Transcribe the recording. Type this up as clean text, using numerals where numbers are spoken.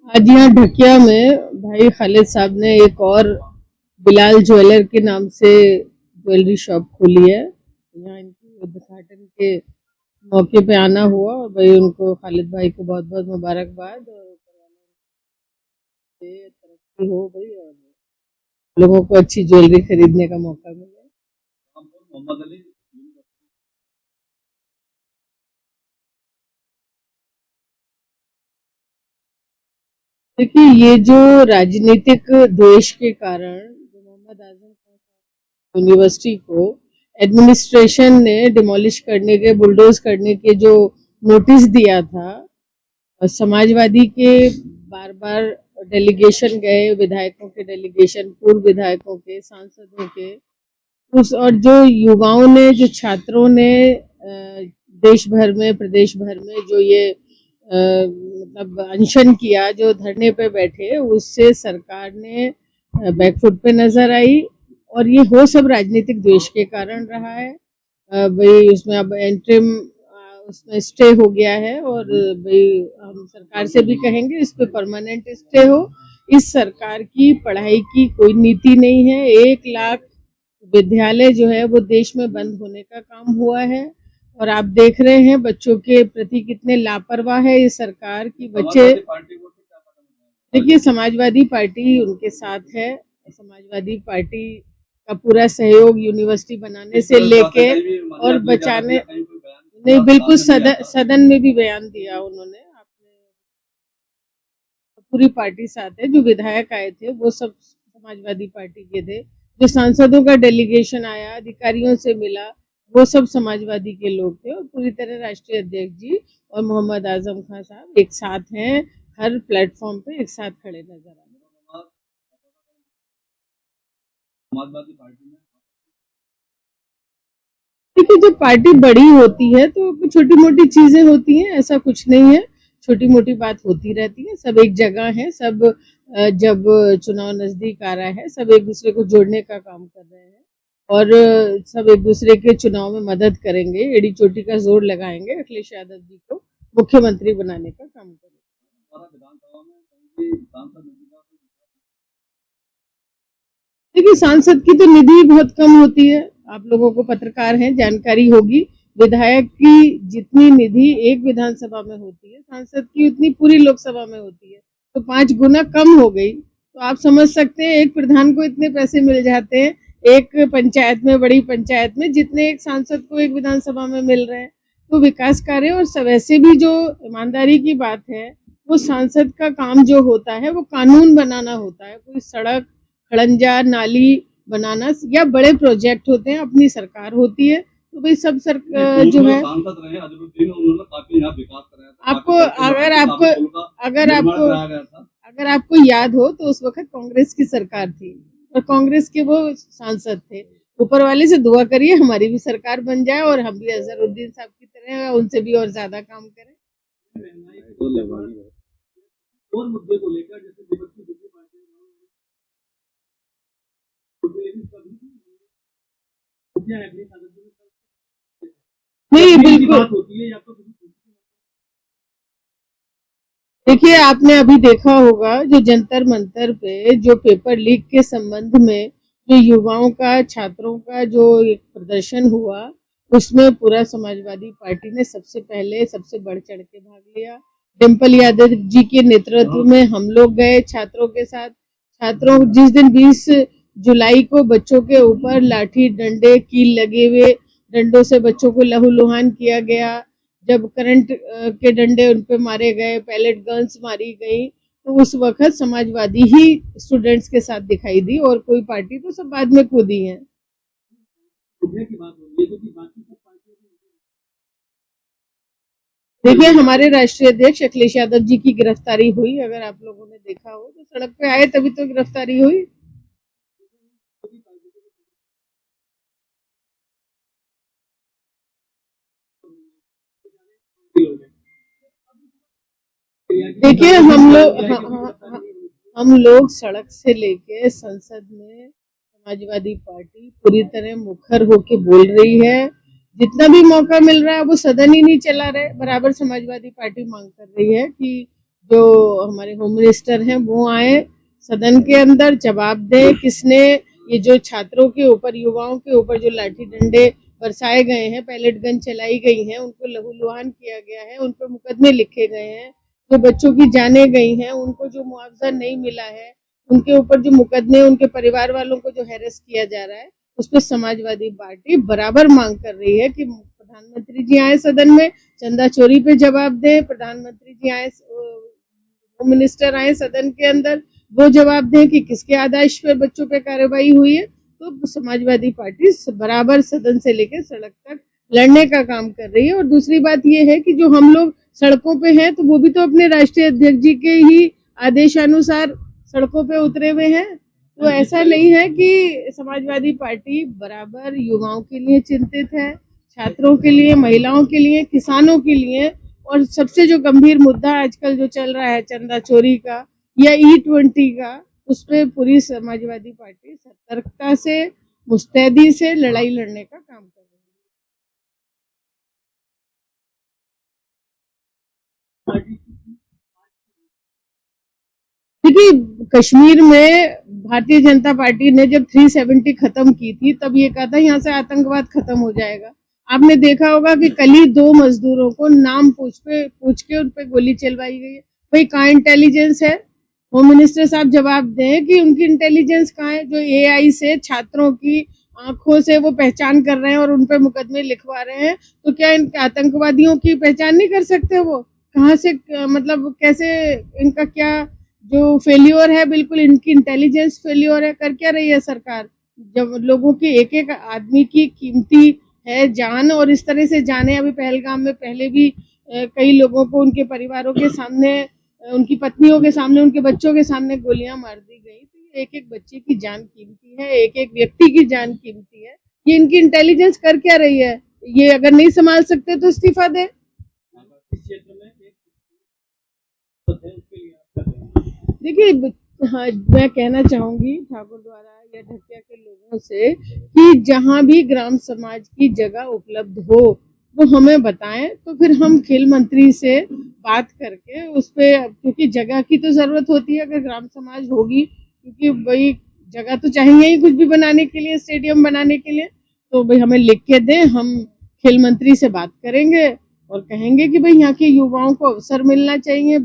आज यहाँ ढकिया में भाई खालिद साहब ने एक और बिलाल ज्वेलर के नाम से ज्वेलरी शॉप खोली है। यहाँ इनकी उद्घाटन के मौके पे आना हुआ और भाई उनको खालिद भाई को बहुत बहुत मुबारकबाद और तरक्की हो भाई और लोगों को अच्छी ज्वेलरी खरीदने का मौका मिले। मोहम्मद अली देखिए, ये जो राजनीतिक द्वेष के कारण जो मोहम्मद आजम खान यूनिवर्सिटी को एडमिनिस्ट्रेशन ने डिमोलिश करने के, बुलडोज करने के जो नोटिस दिया था, समाजवादी के बार बार डेलीगेशन गए, विधायकों के डेलीगेशन, पूर्व विधायकों के, सांसदों के, उस और जो युवाओं ने, जो छात्रों ने देश भर में, प्रदेश भर में जो ये मतलब अनशन किया, जो धरने पे बैठे, उससे सरकार ने बैकफुट पे नजर आई और ये हो सब राजनीतिक द्वेष के कारण रहा है। भाई उसमें अब एंट्रिम उसमें स्टे हो गया है और भाई हम सरकार से भी कहेंगे इस पे परमानेंट स्टे हो। इस सरकार की पढ़ाई की कोई नीति नहीं है। 1 लाख विद्यालय जो है वो देश में बंद होने का काम हुआ है और आप देख रहे हैं बच्चों के प्रति कितने लापरवाह है ये सरकार की। बच्चे देखिए, समाजवादी पार्टी उनके साथ है। समाजवादी पार्टी का पूरा सहयोग यूनिवर्सिटी बनाने से लेके और बचाने, नहीं बिल्कुल सदन में भी बयान दिया उन्होंने। आपने पूरी पार्टी साथ है, जो विधायक आए थे वो सब समाजवादी पार्टी के थे, जो सांसदों का डेलीगेशन आया, अधिकारियों से मिला, वो सब समाजवादी के लोग थे और पूरी तरह राष्ट्रीय अध्यक्ष जी और मोहम्मद आजम खान साहब एक साथ हैं, हर प्लेटफॉर्म पे एक साथ खड़े नजर आ रहे हैं। समाजवादी पार्टी में देखिए, जब पार्टी बड़ी होती है तो छोटी मोटी चीजें होती हैं, ऐसा कुछ नहीं है, छोटी मोटी बात होती रहती है। सब एक जगह है, सब जब चुनाव नजदीक आ रहा है, सब एक दूसरे को जोड़ने का काम कर रहे हैं और सब एक दूसरे के चुनाव में मदद करेंगे, एड़ी चोटी का जोर लगाएंगे, अखिलेश यादव जी को मुख्यमंत्री बनाने का काम करेंगे। देखिए, सांसद की तो निधि बहुत कम होती है, आप लोगों को पत्रकार हैं, जानकारी होगी। विधायक की जितनी निधि एक विधानसभा में होती है, सांसद की उतनी पूरी लोकसभा में होती है, तो 5 गुना कम हो गई। तो आप समझ सकते हैं एक प्रधान को इतने पैसे मिल जाते हैं एक पंचायत में, बड़ी पंचायत में, जितने एक सांसद को एक विधानसभा में मिल रहे हैं। तो विकास कार्य और वैसे भी जो ईमानदारी की बात है, वो सांसद का काम जो होता है वो कानून बनाना होता है। कोई सड़क, खड़ंजा, नाली बनाना या बड़े प्रोजेक्ट होते हैं, अपनी सरकार होती है, तो भाई सब जो है आपको अगर आपको याद हो तो उस वक्त कांग्रेस की सरकार थी और कांग्रेस के वो सांसद थे। ऊपर वाले से दुआ करिए हमारी भी सरकार बन जाए और हम भी अजहरुद्दीन साहब की तरह उनसे भी और ज्यादा काम करें। और मुद्दे को लेकर जैसे नहीं, बिल्कुल देखिए, आपने अभी देखा होगा जो जंतर मंतर पे जो पेपर लीक के संबंध में जो युवाओं का, छात्रों का जो एक प्रदर्शन हुआ, उसमें पूरा समाजवादी पार्टी ने सबसे पहले सबसे बढ़ चढ़ के भाग लिया। डिम्पल यादव जी के नेतृत्व में हम लोग गए छात्रों के साथ। छात्रों जिस दिन 20 जुलाई को बच्चों के ऊपर लाठी डंडे कील लगे हुए डंडों से बच्चों को लहूलुहान किया गया, जब करंट के डंडे उन पे मारे गए, पैलेट गन्स मारी गई, तो उस वक्त समाजवादी ही स्टूडेंट्स के साथ दिखाई दी और कोई पार्टी तो सब बाद में कूदी है। देखिए, हमारे राष्ट्रीय अध्यक्ष अखिलेश यादव जी की गिरफ्तारी हुई, अगर आप लोगों ने देखा हो तो सड़क पे आए तभी तो गिरफ्तारी हुई। देखिए, हम लोग सड़क से लेके संसद में समाजवादी पार्टी पूरी तरह मुखर होके बोल रही है। जितना भी मौका मिल रहा है वो सदन ही नहीं चला रहे, बराबर समाजवादी पार्टी मांग कर रही है कि जो हमारे होम मिनिस्टर हैं वो आए सदन के अंदर, जवाब दें किसने ये जो छात्रों के ऊपर, युवाओं के ऊपर जो लाठी डंडे बरसाए गए हैं, पैलेट गन चलाई गई हैं, उनको लहूलुहान किया गया है, उन पर मुकदमे लिखे गए हैं, जो बच्चों की जानें गई हैं, उनको जो मुआवजा नहीं मिला है, उनके ऊपर जो मुकदमे, उनके परिवार वालों को जो हैरेस किया जा रहा है, उस पर समाजवादी पार्टी बराबर मांग कर रही है कि प्रधानमंत्री जी आए सदन में, चंदा चोरी पे जवाब दें, प्रधानमंत्री जी आए, होम मिनिस्टर आए सदन के अंदर, वो जवाब दें कि किसके आदेश पे बच्चों पे कार्रवाई हुई है। तो समाजवादी पार्टी बराबर सदन से लेकर सड़क तक लड़ने का काम कर रही है। और दूसरी बात ये है कि जो हम लोग सड़कों पे हैं, तो वो भी तो अपने राष्ट्रीय अध्यक्ष जी के ही आदेशानुसार सड़कों पे उतरे हुए हैं। तो ऐसा नहीं है कि समाजवादी पार्टी बराबर युवाओं के लिए चिंतित है, छात्रों के लिए, महिलाओं के लिए, किसानों के लिए। और सबसे जो गंभीर मुद्दा आजकल जो चल रहा है चंदा चोरी का या E20 का, उस पर पूरी समाजवादी पार्टी सतर्कता से, मुस्तैदी से लड़ाई लड़ने का काम कर रही है। देखिए, कश्मीर में भारतीय जनता पार्टी ने जब 370 खत्म की थी, तब ये कहा था यहाँ से आतंकवाद खत्म हो जाएगा। आपने देखा होगा कि कल ही 2 मजदूरों को नाम पूछ के उन पे गोली चलवाई गई है। भाई कहाँ इंटेलिजेंस है? होम मिनिस्टर साहब जवाब दें कि उनकी इंटेलिजेंस कहाँ है, जो AI से छात्रों की आंखों से वो पहचान कर रहे हैं और उन पे मुकदमे लिखवा रहे हैं। तो क्या इन आतंकवादियों की पहचान नहीं कर सकते? वो कहाँ से, मतलब कैसे, इनका क्या जो फेल्योर है, बिल्कुल इनकी इंटेलिजेंस फेल्योर है। कर क्या रही है सरकार? जब लोगों की एक एक आदमी की कीमती है जान, और इस तरह से जाने, अभी पहलगाम में पहले भी कई लोगों को उनके परिवारों के सामने, उनकी पत्नियों के सामने, उनके बच्चों के सामने गोलियां मार दी गई। तो एक एक बच्चे की जान कीमती है, एक एक व्यक्ति की जान कीमती है। ये इनकी इंटेलिजेंस कर क्या रही है? ये अगर नहीं संभाल सकते तो इस्तीफा दे। देखिए, हाँ, मैं कहना चाहूंगी ठाकुर द्वारा या ढकिया के लोगों से कि जहां भी ग्राम समाज की जगह उपलब्ध हो वो हमें बताएं, तो फिर हम खेल मंत्री से बात करके उस पे, क्योंकि जगह की तो जरूरत होती है अगर ग्राम समाज होगी, क्योंकि भाई जगह तो चाहिए ही कुछ भी बनाने के लिए, स्टेडियम बनाने के लिए। तो भाई हमें लिख के दें, हम खेल मंत्री से बात करेंगे और कहेंगे कि भाई यहाँ के युवाओं को अवसर मिलना चाहिए।